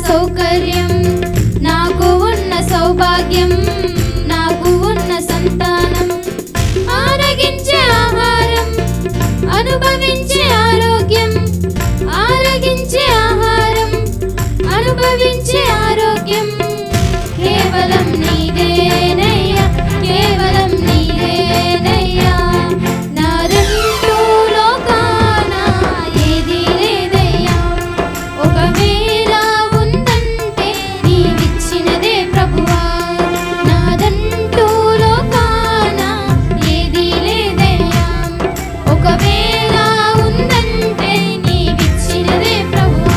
సౌకర్యం, నాకు ఉన్న సౌభాగ్యం, నాకు ఉన్న సంతానం, ఆరగించే ఆహారం, అనుభవించే ఆరోగ్యం, ఆరగించే ఆహారం, అనుభవించే ఆరోగ్యం, కేవలం నీదేనయ్యా, కేవలం నీదేనయ్యా. నాదంటూ లోకాన ఏదీ లేదయ్యా, ఒకవేళ ఉందంటే నీవిచ్చినదే ప్రభువా. నాదంటూ లోకాన ఏదీ లేదయ్యా, ఒకవేళ ఉందంటే నీవిచ్చినదే ప్రభువా.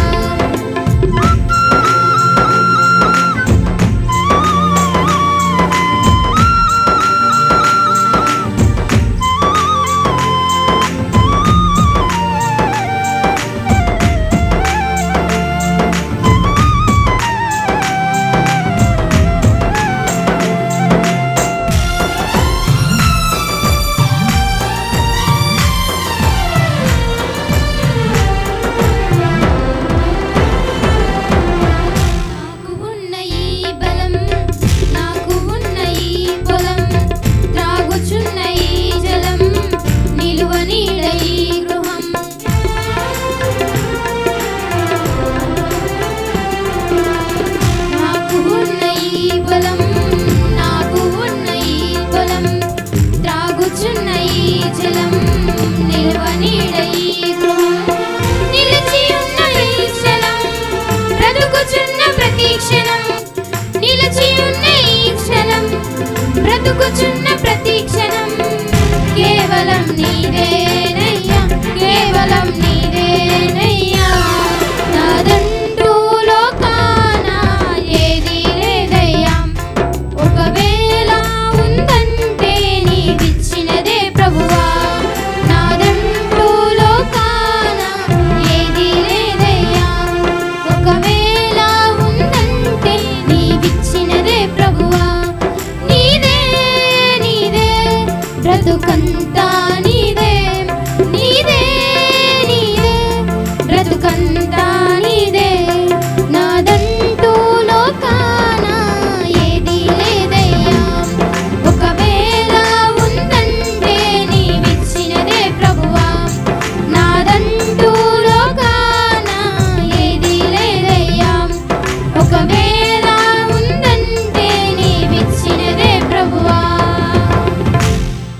నాకు ఉన్న ఈ బలం, నాకు ఉన్న ఈ పొలం, త్రాగుచున్న ఈ జలం, నిలువ నీడ ఈ గృహం. నాకు ఉన్న ఈ బలం, నాకు ఉన్న ఈ పొలం, త్రాగుచున్న ఈ జలం, నిలువ నీడ ఈ గృహం. నిలిచి ఉన్న ఈ క్షణం, బ్రతుకుచున్న ప్రతి క్షణం, నిలిచి ఉన్న ఈ క్షణం, బ్రతుకుచున్న